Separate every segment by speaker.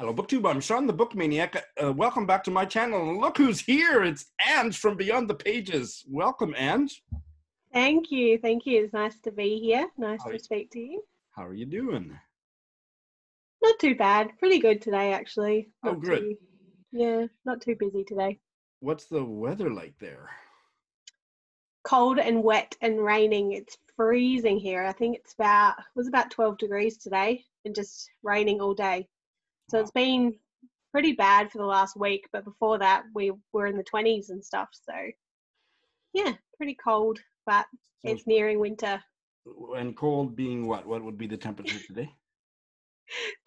Speaker 1: Hello, BookTube. I'm Shawn, the Book Maniac. Welcome back to my channel. And look who's here. It's Ange from Beyond the Pages. Welcome, Ange.
Speaker 2: Thank you. Thank you. It's nice to be here. Nice to speak to you.
Speaker 1: How are you doing?
Speaker 2: Not too bad. Pretty good today, actually.
Speaker 1: Not good.
Speaker 2: Not too busy today.
Speaker 1: What's the weather like there?
Speaker 2: Cold and wet and raining. It's freezing here. I think it was about 12 degrees today and just raining all day. So It's been pretty bad for the last week, but before that we were in the 20s and stuff. So yeah, pretty cold, but it's nearing winter.
Speaker 1: And cold being what? What would be the temperature today?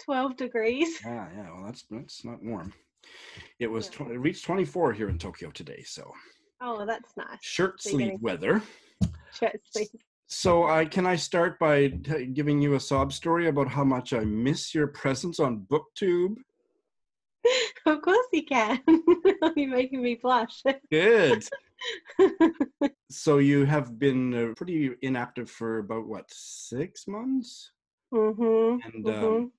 Speaker 2: 12 degrees.
Speaker 1: Yeah. Well, that's not warm. It was it reached 24 here in Tokyo today. So.
Speaker 2: Oh, that's nice.
Speaker 1: Shirt sleeve weather.
Speaker 2: Shirt sleeve.
Speaker 1: So can I start by giving you a sob story about how much I miss your presence on BookTube?
Speaker 2: Of course you can. You're making me blush.
Speaker 1: Good. So you have been pretty inactive for about, what, 6 months?
Speaker 2: Mm-hmm.
Speaker 1: And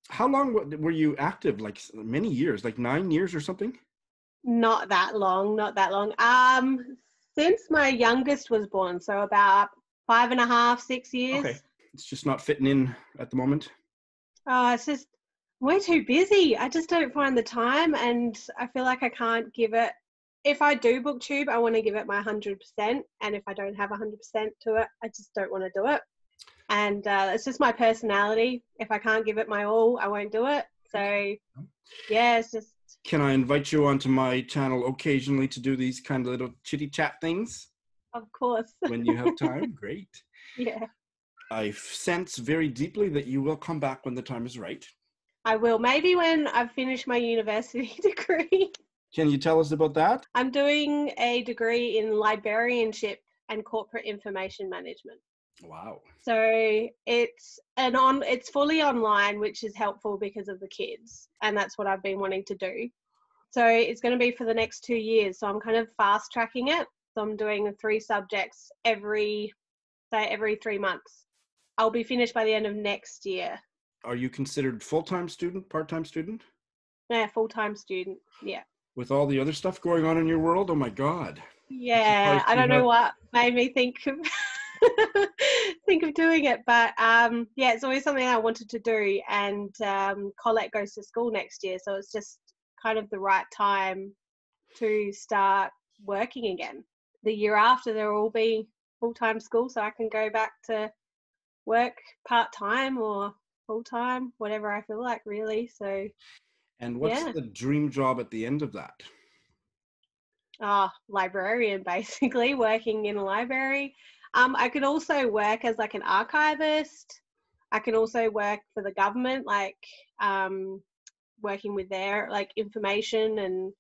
Speaker 1: how long were you active? Like many years, like 9 years or something?
Speaker 2: Not that long. Since my youngest was born, so about 5.5, 6 years.
Speaker 1: Okay. It's just not fitting in at the moment?
Speaker 2: It's just way too busy. I just don't find the time, and I feel like I can't give it. If I do BookTube, I want to give it my 100%, and if I don't have 100% to it, I just don't want to do it. And it's just my personality. If I can't give it my all, I won't do it. So, yeah, it's just...
Speaker 1: Can I invite you onto my channel occasionally to do these kind of little chitty chat things?
Speaker 2: Of course.
Speaker 1: When you have time? Great.
Speaker 2: Yeah.
Speaker 1: I sense very deeply that you will come back when the time is right.
Speaker 2: I will. Maybe when I've finished my university degree.
Speaker 1: Can you tell us about that?
Speaker 2: I'm doing a degree in librarianship and corporate information management.
Speaker 1: Wow.
Speaker 2: So it's fully online, which is helpful because of the kids, and that's what I've been wanting to do. So it's going to be for the next 2 years. So I'm kind of fast tracking it. So I'm doing 3 subjects every 3 months. I'll be finished by the end of next year.
Speaker 1: Are you considered full-time student, part-time student?
Speaker 2: Yeah, full-time student. Yeah.
Speaker 1: With all the other stuff going on in your world? Oh my God.
Speaker 2: Yeah, I don't know what made me think of doing it, but yeah, it's always something I wanted to do, and Colette goes to school next year, so it's just kind of the right time to start working again. The year after, there will be full-time school, so I can go back to work part-time or full-time, whatever I feel like, really. So.
Speaker 1: And what's the dream job at the end of that?
Speaker 2: Librarian, basically, working in a library. I could also work as like an archivist. I can also work for the government, like working with their like information and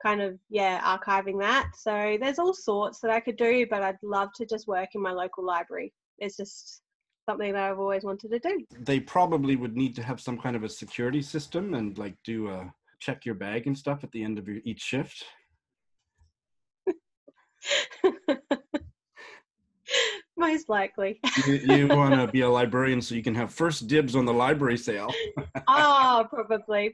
Speaker 2: kind of, archiving that. So there's all sorts that I could do, but I'd love to just work in my local library. It's just something that I've always wanted to do. They
Speaker 1: probably would need to have some kind of a security system and like do a check your bag and stuff at the end of each shift.
Speaker 2: Most likely.
Speaker 1: You want to be a librarian so you can have first dibs on the library sale.
Speaker 2: Probably.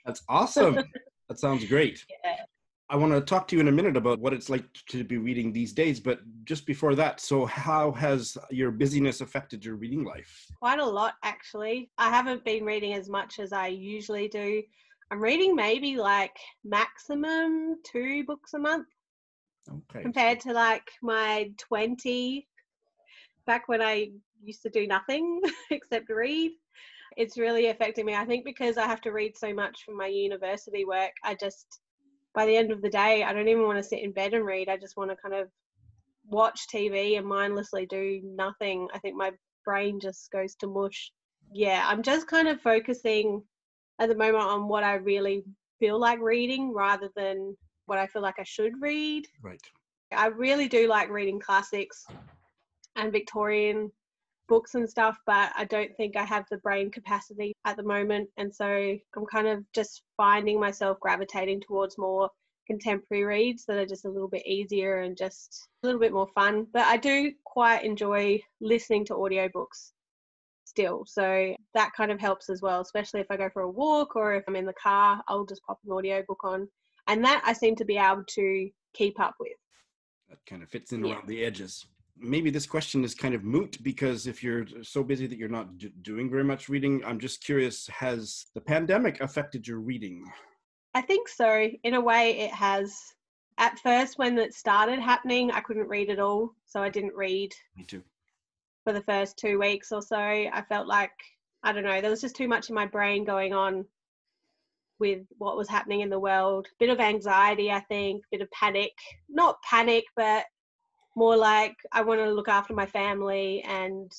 Speaker 1: That's awesome. That sounds great.
Speaker 2: Yeah.
Speaker 1: I want to talk to you in a minute about what it's like to be reading these days, but just before that, so how has your busyness affected your reading life?
Speaker 2: Quite a lot, actually. I haven't been reading as much as I usually do. I'm reading maybe like maximum 2 books a month.
Speaker 1: Okay.
Speaker 2: Compared to like my 20, back when I used to do nothing except read. It's really affecting me. I think because I have to read so much for my university work, by the end of the day, I don't even want to sit in bed and read. I just want to kind of watch TV and mindlessly do nothing. I think my brain just goes to mush. Yeah, I'm just kind of focusing at the moment on what I really feel like reading rather than what I feel like I should read.
Speaker 1: Right.
Speaker 2: I really do like reading classics and Victorian books and stuff, but I don't think I have the brain capacity at the moment, and so I'm kind of just finding myself gravitating towards more contemporary reads that are just a little bit easier and just a little bit more fun. But I do quite enjoy listening to audiobooks. still. So that kind of helps as well, especially if I go for a walk or if I'm in the car, I'll just pop an audiobook on. And that I seem to be able to keep up with.
Speaker 1: That kind of fits in around the edges. Maybe this question is kind of moot because if you're so busy that you're not doing very much reading, I'm just curious, has the pandemic affected your reading?
Speaker 2: I think so. In a way, it has. At first, when it started happening, I couldn't read at all. So I didn't read.
Speaker 1: Me too.
Speaker 2: For the first 2 weeks or so. I felt like, I don't know, there was just too much in my brain going on with what was happening in the world. Bit of anxiety, I think, bit of panic. Not panic, but more like I want to look after my family, and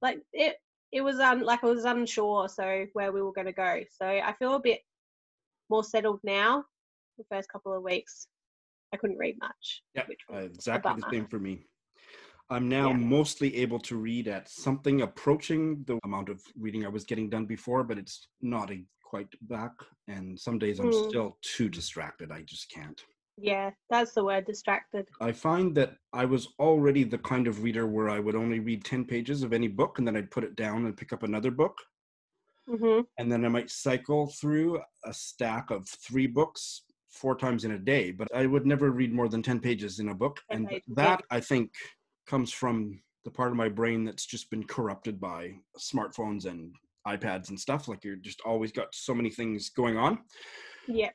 Speaker 2: like it was like I was unsure so where we were going to go. So I feel a bit more settled now. The first couple of weeks I couldn't read much.
Speaker 1: Yeah, exactly the same for me. I'm now
Speaker 2: Yeah.
Speaker 1: mostly able to read at something approaching the amount of reading I was getting done before, but it's not quite back. And some days I'm still too distracted. I just can't.
Speaker 2: Yeah, that's the word, distracted.
Speaker 1: I find that I was already the kind of reader where I would only read 10 pages of any book and then I'd put it down and pick up another book.
Speaker 2: Mm-hmm.
Speaker 1: And then I might cycle through a stack of 3 books 4 times in a day, but I would never read more than 10 pages in a book. And that, I think, comes from the part of my brain that's just been corrupted by smartphones and iPads and stuff. Like you're just always got so many things going on.
Speaker 2: Yeah.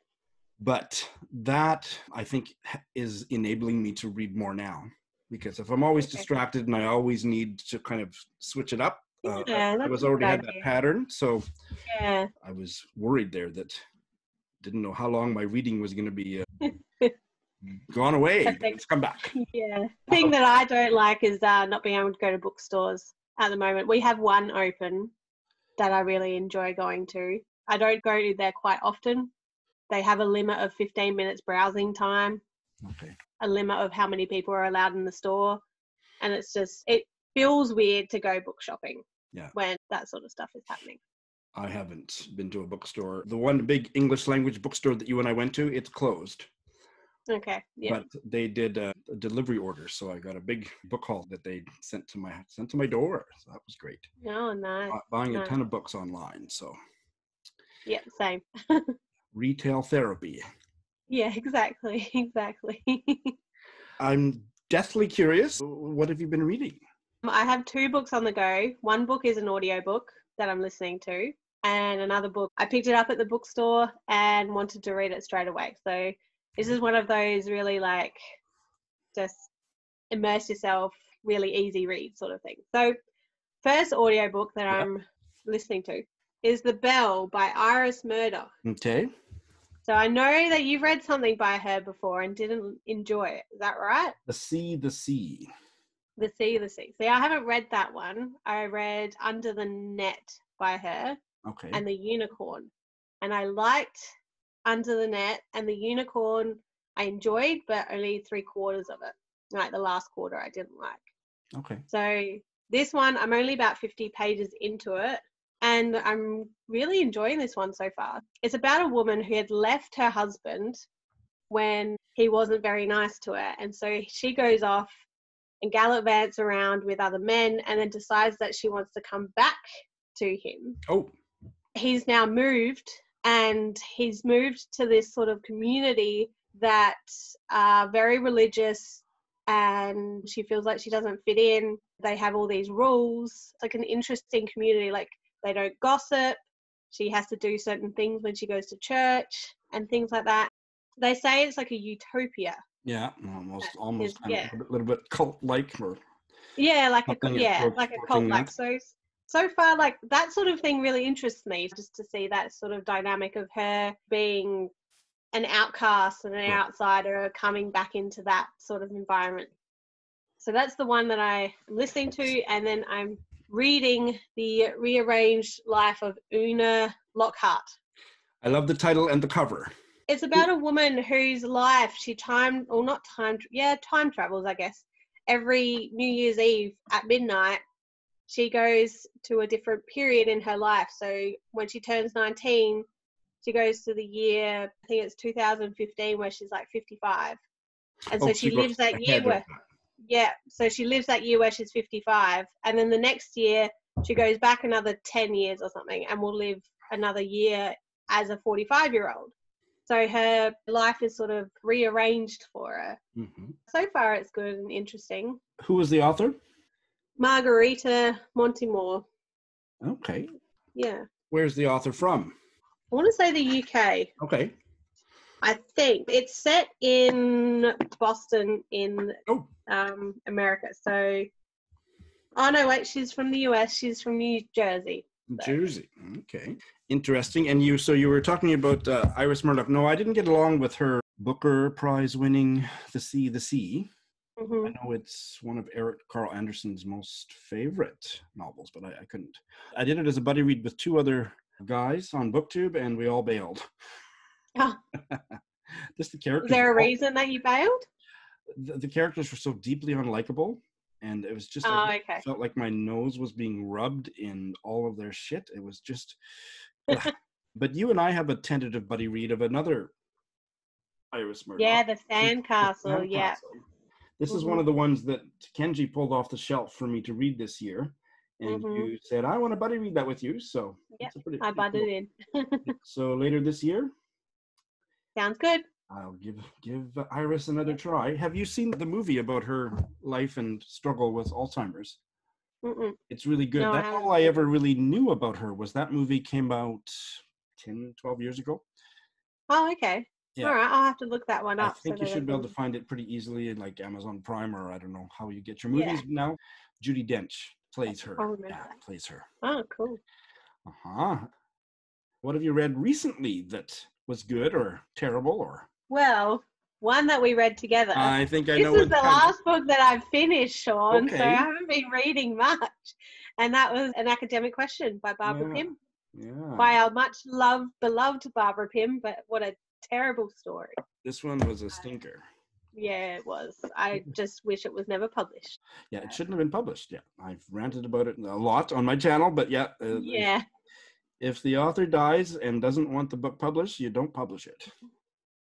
Speaker 1: But that, I think, is enabling me to read more now. Because if I'm always distracted and I always need to kind of switch it up, I was already had that pattern. So I was worried there that didn't know how long my reading was going to be gone away. It's come back.
Speaker 2: Yeah. The thing that I don't like is not being able to go to bookstores at the moment. We have one open that I really enjoy going to. I don't go there quite often. They have a limit of 15 minutes browsing time.
Speaker 1: Okay.
Speaker 2: A limit of how many people are allowed in the store. And it's just, it feels weird to go book shopping when that sort of stuff is happening.
Speaker 1: I haven't been to a bookstore. The one big English language bookstore that you and I went to, it's closed.
Speaker 2: Okay. Yeah.
Speaker 1: But they did a delivery order, so I got a big book haul that they sent to my door. So that was great.
Speaker 2: Oh, nice.
Speaker 1: Buying a ton of books online. So.
Speaker 2: Yeah, same.
Speaker 1: Retail therapy.
Speaker 2: Yeah, exactly.
Speaker 1: I'm deathly curious. What have you been reading?
Speaker 2: I have 2 books on the go. One book is an audiobook that I'm listening to, and another book, I picked it up at the bookstore and wanted to read it straight away. So this is one of those really like just immerse yourself, really easy read sort of thing. So first audiobook that I'm listening to is The Bell by Iris Murdoch.
Speaker 1: Okay.
Speaker 2: So I know that you've read something by her before and didn't enjoy it. Is that right?
Speaker 1: The Sea.
Speaker 2: The Sea. See, I haven't read that one. I read Under the Net by her and The Unicorn. And I liked Under the Net, and The Unicorn I enjoyed, but only 3/4 of it. Like the last quarter I didn't like.
Speaker 1: Okay.
Speaker 2: So this one, I'm only about 50 pages into it, and I'm really enjoying this one so far. It's about a woman who had left her husband when he wasn't very nice to her. And so she goes off and gallivants around with other men and then decides that she wants to come back to him.
Speaker 1: Oh.
Speaker 2: He's now moved, and he's moved to this sort of community that are very religious, and she feels like she doesn't fit in. They have all these rules. It's like an interesting community. Like they don't gossip. She has to do certain things when she goes to church and things like that. They say it's like a utopia.
Speaker 1: Yeah, almost kind of a little bit cult-like, or
Speaker 2: like a cult-like. So far, like that sort of thing really interests me, just to see that sort of dynamic of her being an outcast and an outsider coming back into that sort of environment. So that's the one that I'm listening to, and then I'm reading The Rearranged Life of Una Lockhart.
Speaker 1: I love the title and the cover.
Speaker 2: It's about a woman whose life she time travels, I guess. Every New Year's Eve at midnight, she goes to a different period in her life. So when she turns 19, she goes to the year, I think it's 2015, where she's like 55. And so she lives that year where, so she lives that year where she's 55. And then the next year, she goes back another 10 years or something and will live another year as a 45-year-old. So her life is sort of rearranged for her. Mm-hmm. So far, it's good and interesting.
Speaker 1: Who was the author?
Speaker 2: Margarita Montemore.
Speaker 1: Okay.
Speaker 2: Yeah.
Speaker 1: Where's the author from?
Speaker 2: I want to say the UK.
Speaker 1: Okay.
Speaker 2: I think it's set in Boston in America. So, oh no, wait, she's from the US. She's from New Jersey.
Speaker 1: So. Jersey. Okay. Interesting. And you were talking about Iris Murdoch. No, I didn't get along with her Booker Prize winning The Sea. Mm-hmm. I know it's one of Eric Carl Anderson's most favorite novels, but I couldn't. I did it as a buddy read with 2 other guys on BookTube, and we all bailed.
Speaker 2: Oh.
Speaker 1: Just the characters.
Speaker 2: Is there a reason that you bailed?
Speaker 1: The characters were so deeply unlikable, and it was just I felt like my nose was being rubbed in all of their shit. It was just but you and I have a tentative buddy read of another Iris Murdoch.
Speaker 2: Yeah, the Sandcastle. Yeah.
Speaker 1: This is one of the ones that Kenji pulled off the shelf for me to read this year. And you said, I want to buddy read that with you. So
Speaker 2: I budded in.
Speaker 1: So later this year?
Speaker 2: Sounds good.
Speaker 1: I'll give Iris another try. Have you seen the movie about her life and struggle with Alzheimer's? Mm-mm. It's really good. No, that's all I ever really knew about her was that movie came out 10, 12 years ago.
Speaker 2: Oh, okay. Yeah. All right, I'll have to look that one up.
Speaker 1: I think you should be able to find it pretty easily in like Amazon Prime, or I don't know how you get your movies now. Judi Dench plays her. Plays her.
Speaker 2: Oh, cool.
Speaker 1: What have you read recently that was good or terrible or?
Speaker 2: Well, one that we read together.
Speaker 1: I think I know.
Speaker 2: This is the last book that I've finished, Shawn. Okay. So I haven't been reading much, and that was An Academic Question by Barbara Pym. Yeah. By our much beloved Barbara Pym, but what a terrible story.
Speaker 1: This one was a stinker.
Speaker 2: Yeah, it was. I just wish it was never published.
Speaker 1: Yeah, it shouldn't have been published. Yeah, I've ranted about it a lot on my channel, but if the author dies and doesn't want the book published, you don't publish it.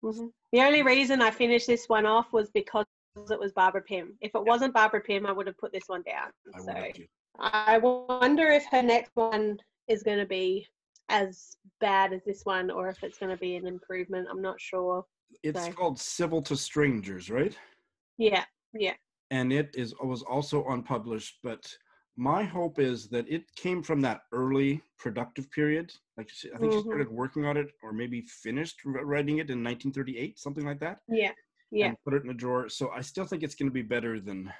Speaker 2: Mm-hmm. The only reason I finished this one off was because it was Barbara Pym. If it wasn't Barbara Pym, I would have put this one down. I wonder if her next one is going to be as bad as this one, or if it's going to be an improvement. I'm not sure.
Speaker 1: It's called Civil to Strangers, right?
Speaker 2: Yeah.
Speaker 1: And it was also unpublished, but my hope is that it came from that early productive period. Like I think she started working on it, or maybe finished writing it in 1938, something like that.
Speaker 2: Yeah.
Speaker 1: And put it in a drawer. So I still think it's going to be better than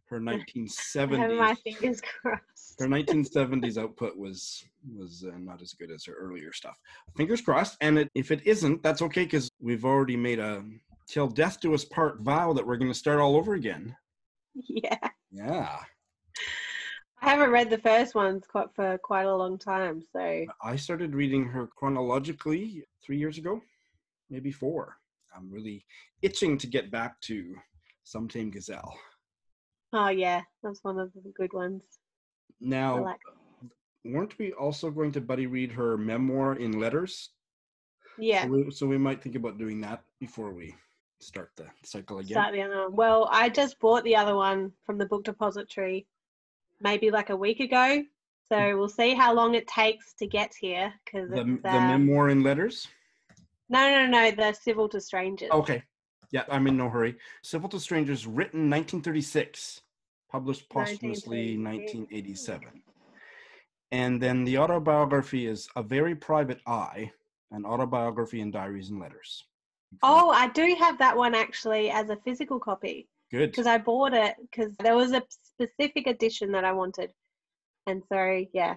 Speaker 1: her 1970s.
Speaker 2: I have my fingers crossed.
Speaker 1: Her 1970s output was not as good as her earlier stuff. Fingers crossed. And if it isn't, that's okay, because we've already made a till death do us part vow that we're going to start all over again.
Speaker 2: Yeah.
Speaker 1: Yeah.
Speaker 2: I haven't read the first ones for quite a long time. So
Speaker 1: I started reading her chronologically 3 years ago, maybe 4. I'm really itching to get back to Some Tame Gazelle.
Speaker 2: Oh, yeah. That's one of the good ones.
Speaker 1: Now, weren't we also going to buddy read her memoir in letters?
Speaker 2: Yeah.
Speaker 1: So we might think about doing that before we start the cycle again.
Speaker 2: Well, I just bought the other one from the book depository maybe like a week ago. So we'll see how long it takes to get here. Cause
Speaker 1: the memoir in letters?
Speaker 2: No. The Civil to Strangers.
Speaker 1: Okay. Yeah, I'm in no hurry. Civil to Strangers, written 1936, published posthumously 1987. And then the autobiography is A Very Private Eye, an autobiography and diaries and letters.
Speaker 2: Oh, I do have that one actually as a physical copy.
Speaker 1: Good.
Speaker 2: Because I bought it because there was a specific edition that I wanted. And so, yeah,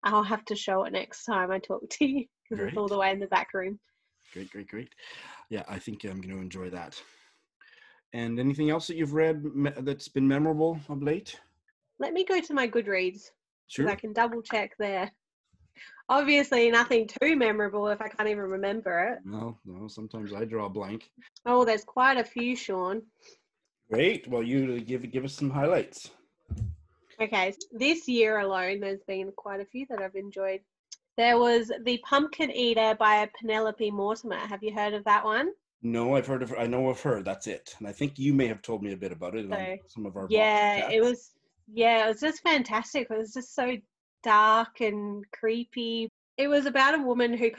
Speaker 2: I'll have to show it next time I talk to you because it's all the way in the back room.
Speaker 1: Great. Yeah, I think I'm going to enjoy that. And anything else that you've read that's been memorable of late?
Speaker 2: Let me go to my Goodreads.
Speaker 1: Sure.
Speaker 2: I can double check there. Obviously, nothing too memorable if I can't even remember it.
Speaker 1: No, sometimes I draw a blank.
Speaker 2: Oh, there's quite a few, Shawn.
Speaker 1: Great. Well, you give us some highlights.
Speaker 2: Okay, this year alone, there's been quite a few that I've enjoyed. There was The Pumpkin Eater by Penelope Mortimer. Have you heard of that one?
Speaker 1: No, I've heard of her. I know of her. That's it. And I think you may have told me a bit about it on some of our
Speaker 2: it was just fantastic. It was just so dark and creepy. It was about a woman who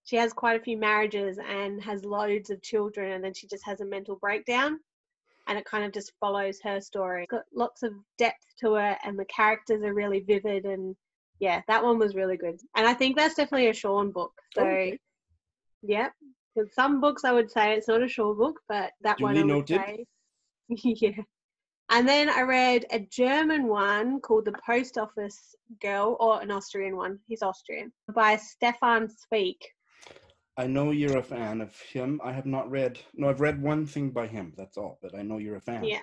Speaker 2: she has quite a few marriages and has loads of children, and then she just has a mental breakdown, and it kind of just follows her story. It's got lots of depth to it, and the characters are really vivid, and yeah, that one was really good. And I think that's definitely a Shawn book. So,
Speaker 1: okay.
Speaker 2: Yeah, because some books I would say it's not a Shawn book, but that
Speaker 1: Duly
Speaker 2: one I would
Speaker 1: noted.
Speaker 2: say. Yeah. And then I read a German one called The Post Office Girl, or an Austrian one. He's Austrian, by Stefan Zweig.
Speaker 1: I know you're a fan of him. I have not read. No, I've read one thing by him. That's all. But I know you're a fan.
Speaker 2: Yeah.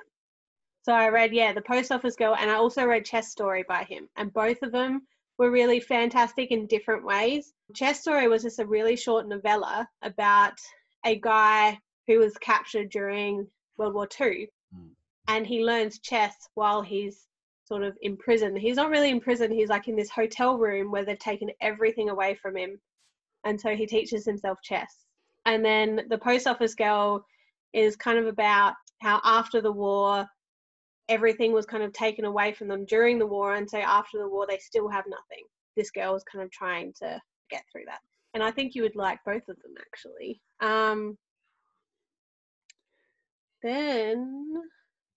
Speaker 2: So I read, The Post Office Girl, and I also read Chess Story by him. And both of them were really fantastic in different ways. Chess Story was just a really short novella about a guy who was captured during World War II. And he learns chess while he's sort of in prison. He's not really in prison. He's like in this hotel room where they've taken everything away from him. And so he teaches himself chess. And then The Post Office Girl is kind of about how after the war, everything was kind of taken away from them during the war. And so after the war, they still have nothing. This girl is kind of trying to get through that. And I think you would like both of them, actually. Then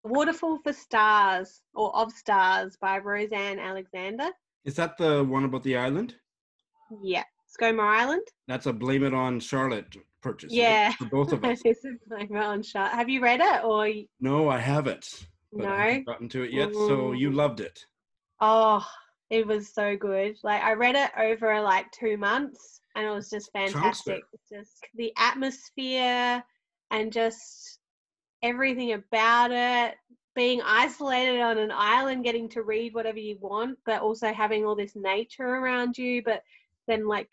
Speaker 2: Waterfall for Stars, or Of Stars, by Roseanne Alexander.
Speaker 1: Is that the one about the island?
Speaker 2: Yeah. Skomer Island.
Speaker 1: That's a Blame It on Charlotte purchase.
Speaker 2: Yeah.
Speaker 1: Right? For both of us.
Speaker 2: It's a Blame It on Charlotte. Have you read it? Or
Speaker 1: No, I haven't. But
Speaker 2: no?
Speaker 1: I haven't gotten to it yet. So you loved it.
Speaker 2: Oh, it was so good. Like, I read it over like 2 months, and it was just fantastic. It's just the atmosphere and just everything about it, being isolated on an island, getting to read whatever you want, but also having all this nature around you. But then, like,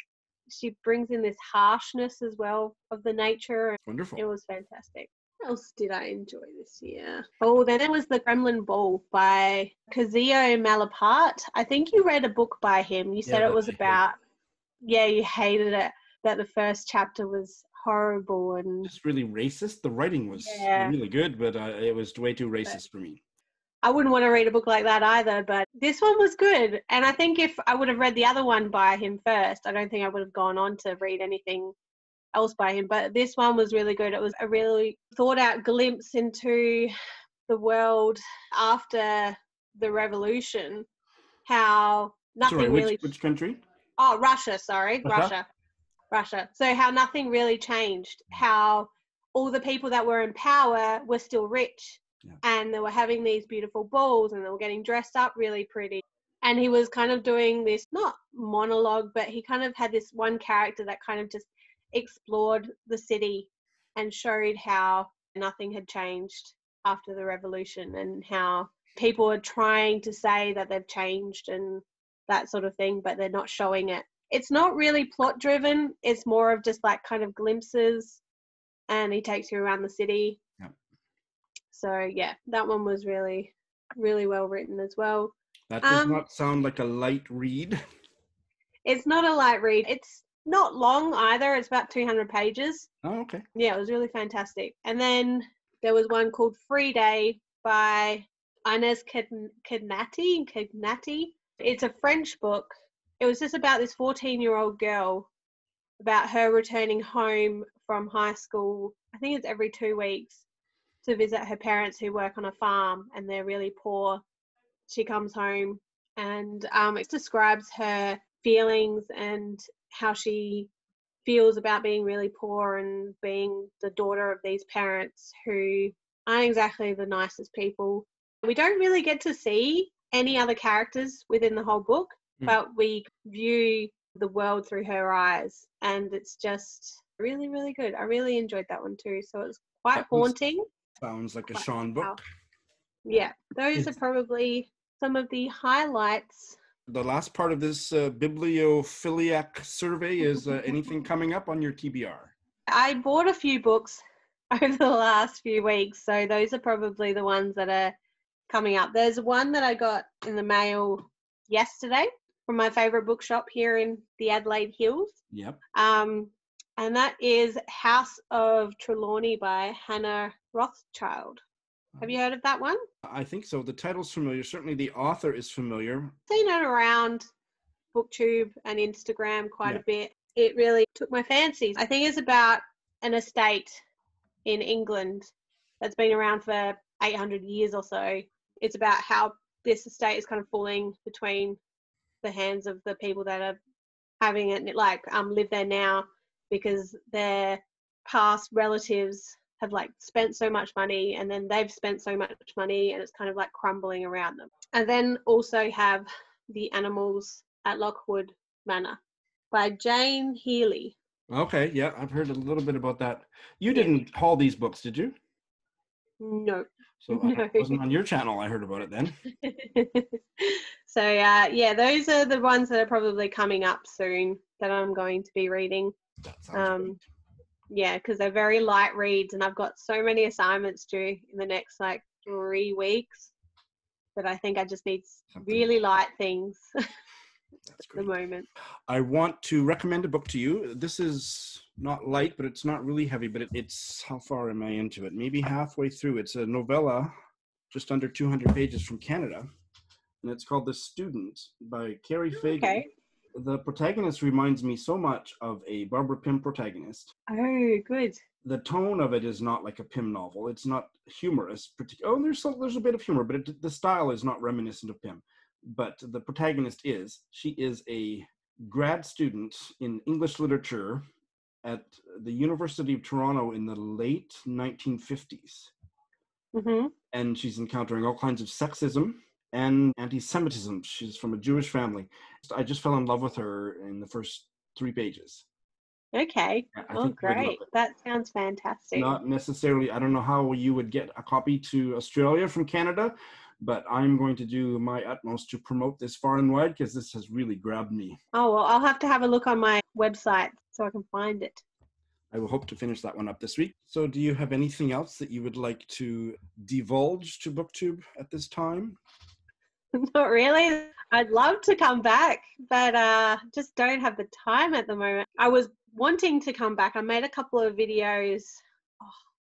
Speaker 2: she brings in this harshness as well of the nature.
Speaker 1: Wonderful.
Speaker 2: It was fantastic. What else did I enjoy this year? Oh, then it was The Kremlin Ball by Kazio Malaparte. I think you read a book by him. You said it was about, you hated it, that the first chapter was horrible and
Speaker 1: just really racist. The writing was really good, but it was way too racist for me.
Speaker 2: I wouldn't want to read a book like that either, but this one was good. And I think if I would have read the other one by him first, I don't think I would have gone on to read anything else by him. But this one was really good. It was a really thought out glimpse into the world after the revolution, how nothing
Speaker 1: which country?
Speaker 2: Oh, Russia, sorry. Russia. So how nothing really changed, how all the people that were in power were still rich, and they were having these beautiful balls and they were getting dressed up really pretty. And he was kind of doing this, not monologue, but he kind of had this one character that kind of just explored the city and showed how nothing had changed after the revolution and how people are trying to say that they've changed and that sort of thing, but they're not showing it. It's not really plot driven. It's more of just like kind of glimpses, and he takes you around the city. Yeah. So yeah, that one was really, really well written as well.
Speaker 1: That does not sound like a light read.
Speaker 2: It's not a light read. It's not long either. It's about 200 pages.
Speaker 1: Oh, okay.
Speaker 2: Yeah, it was really fantastic. And then there was one called Free Day by Inez Kegnati. It's a French book. It was just about this 14-year-old girl, about her returning home from high school. I think it's every 2 weeks, to visit her parents who work on a farm and they're really poor. She comes home and it describes her feelings and how she feels about being really poor and being the daughter of these parents who aren't exactly the nicest people. We don't really get to see any other characters within the whole book, but we view the world through her eyes, and it's just really, really good. I really enjoyed that one too. So it's quite haunting.
Speaker 1: Sounds like a Shawn book.
Speaker 2: Yeah, those are probably some of the highlights.
Speaker 1: The last part of this bibliophiliac survey is anything coming up on your TBR?
Speaker 2: I bought a few books over the last few weeks, so those are probably the ones that are coming up. There's one that I got in the mail yesterday from my favourite bookshop here in the Adelaide Hills.
Speaker 1: Yep.
Speaker 2: And that is House of Trelawny by Hannah Rothschild. Have you heard of that one?
Speaker 1: I think so. The title's familiar. Certainly the author is familiar.
Speaker 2: Seen it around BookTube and Instagram quite a bit. It really took my fancy. I think it's about an estate in England that's been around for 800 years or so. It's about how this estate is kind of falling between the hands of the people that are having it, like live there now, because their past relatives have like spent so much money, and then they've spent so much money, and it's kind of like crumbling around them. And then also have The Animals at Lockwood Manor by Jane Healy.
Speaker 1: Okay, yeah, I've heard a little bit about that. You didn't haul these books, did you?
Speaker 2: No.
Speaker 1: So it wasn't on your channel I heard about it then.
Speaker 2: So yeah, those are the ones that are probably coming up soon that I'm going to be reading.
Speaker 1: That sounds great.
Speaker 2: Yeah, because they're very light reads, and I've got so many assignments due in the next like 3 weeks that I think I just need really light things. That's great. At the moment.
Speaker 1: I want to recommend a book to you. This is not light, but it's not really heavy, but it's, how far am I into it? Maybe halfway through. It's a novella, just under 200 pages from Canada, and it's called The Student by Kerry Fagan. Okay. The protagonist reminds me so much of a Barbara Pym protagonist.
Speaker 2: Oh, good.
Speaker 1: The tone of it is not like a Pym novel. It's not humorous. There's a bit of humor, but the style is not reminiscent of Pym. But the protagonist is. She is a grad student in English literature at the University of Toronto in the late 1950s.
Speaker 2: Mm-hmm.
Speaker 1: And she's encountering all kinds of sexism and anti-Semitism. She's from a Jewish family. I just fell in love with her in the first 3 pages.
Speaker 2: Okay. Oh, great. That sounds fantastic.
Speaker 1: Not necessarily, I don't know how you would get a copy to Australia from Canada, but I'm going to do my utmost to promote this far and wide because this has really grabbed me.
Speaker 2: Oh, well, I'll have to have a look on my website so I can find it.
Speaker 1: I will hope to finish that one up this week. So do you have anything else that you would like to divulge to BookTube at this time?
Speaker 2: Not really. I'd love to come back, but just don't have the time at the moment. I was wanting to come back. I made a couple of videos,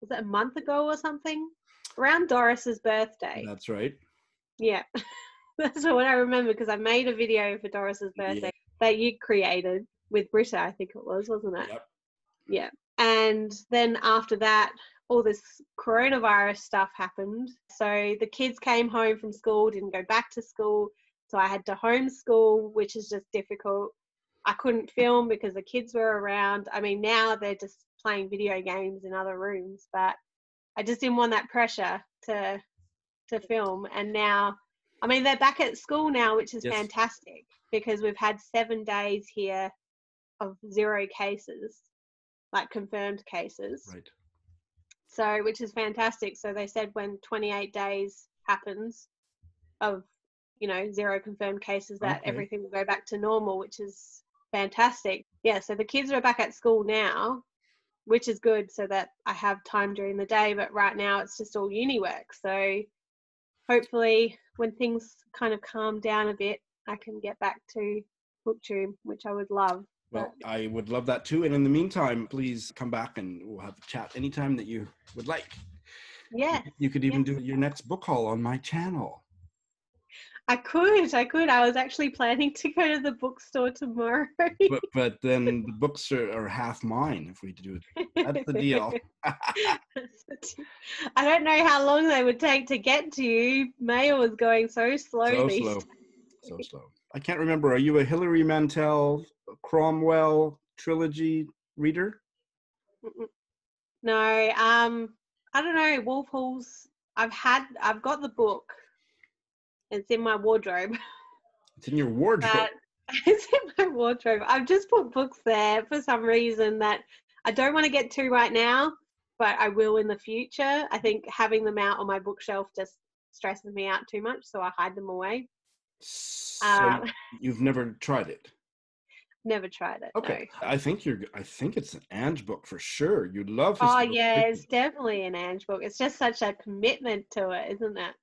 Speaker 2: was it a month ago or something? Around Doris's birthday.
Speaker 1: That's right.
Speaker 2: Yeah. That's what I remember, because I made a video for Doris's birthday that you created with Britta, I think it was, wasn't it?
Speaker 1: Yep.
Speaker 2: Yeah. And then after that, all this coronavirus stuff happened. So the kids came home from school, didn't go back to school. So I had to homeschool, which is just difficult. I couldn't film because the kids were around. I mean, now they're just playing video games in other rooms, but I just didn't want that pressure to film. And now, I mean, they're back at school now, which is fantastic, because we've had 7 days here of 0 cases, like confirmed cases.
Speaker 1: Right.
Speaker 2: So, which is fantastic. So they said when 28 days happens of, 0 confirmed cases, that everything will go back to normal, which is fantastic. Yeah, so the kids are back at school now, which is good, so that I have time during the day. But right now it's just all uni work. So hopefully when things kind of calm down a bit, I can get back to BookTube, which I would love.
Speaker 1: Well, I would love that too. And in the meantime, please come back and we'll have a chat anytime that you would like.
Speaker 2: Yeah.
Speaker 1: You could even do your next book haul on my channel.
Speaker 2: I could. I was actually planning to go to the bookstore tomorrow.
Speaker 1: But then the books are half mine if we do it. That's the deal.
Speaker 2: I don't know how long they would take to get to you. Mail is going so slowly.
Speaker 1: So slow. I can't remember. Are you a Hilary Mantel, Cromwell trilogy reader?
Speaker 2: No. I don't know. Wolf Halls. I've got the book. It's in my wardrobe.
Speaker 1: It's in your wardrobe?
Speaker 2: It's in my wardrobe. I've just put books there for some reason that I don't want to get to right now, but I will in the future. I think having them out on my bookshelf just stresses me out too much, so I hide them away.
Speaker 1: So you've never tried it?
Speaker 2: Never tried it.
Speaker 1: Okay.
Speaker 2: No.
Speaker 1: I think it's an Ange book for sure. You'd love his book.
Speaker 2: Yeah, it's definitely an Ange book. It's just such a commitment to it, isn't it?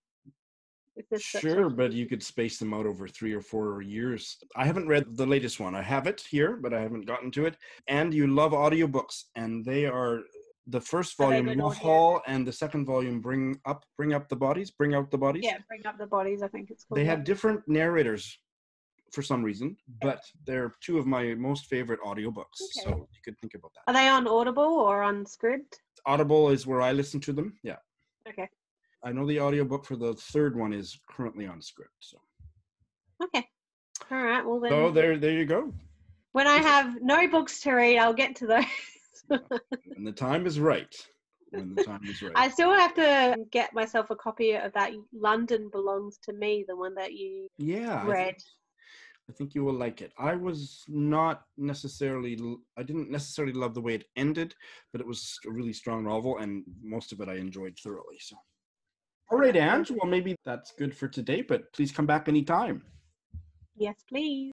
Speaker 1: Sure, but you could space them out over 3 or 4 years. I haven't read the latest one. I have it here, but I haven't gotten to it. And you love audiobooks, and they are The first
Speaker 2: Are they
Speaker 1: volume,
Speaker 2: good
Speaker 1: Wolf
Speaker 2: audio?
Speaker 1: Hall, and the second volume, Bring Out the Bodies.
Speaker 2: Yeah, Bring Up the Bodies, I think it's called.
Speaker 1: They had different narrators for some reason, but they're two of my most favorite audiobooks. So you could think about that.
Speaker 2: Are they on Audible or on Scribd?
Speaker 1: Audible is where I listen to them. Yeah.
Speaker 2: Okay.
Speaker 1: I know the audiobook for the third one is currently on Scribd. So.
Speaker 2: Okay. All right. Well then.
Speaker 1: So there you go.
Speaker 2: When I have no books to read, I'll get to those.
Speaker 1: When the time is right.
Speaker 2: I still have to get myself a copy of that London Belongs to Me, the one that you read.
Speaker 1: I think you will like it. I didn't necessarily love the way it ended, but it was a really strong novel, and most of it I enjoyed thoroughly. So, all right, Ange. Well, maybe that's good for today, but please come back anytime.
Speaker 2: Yes, please.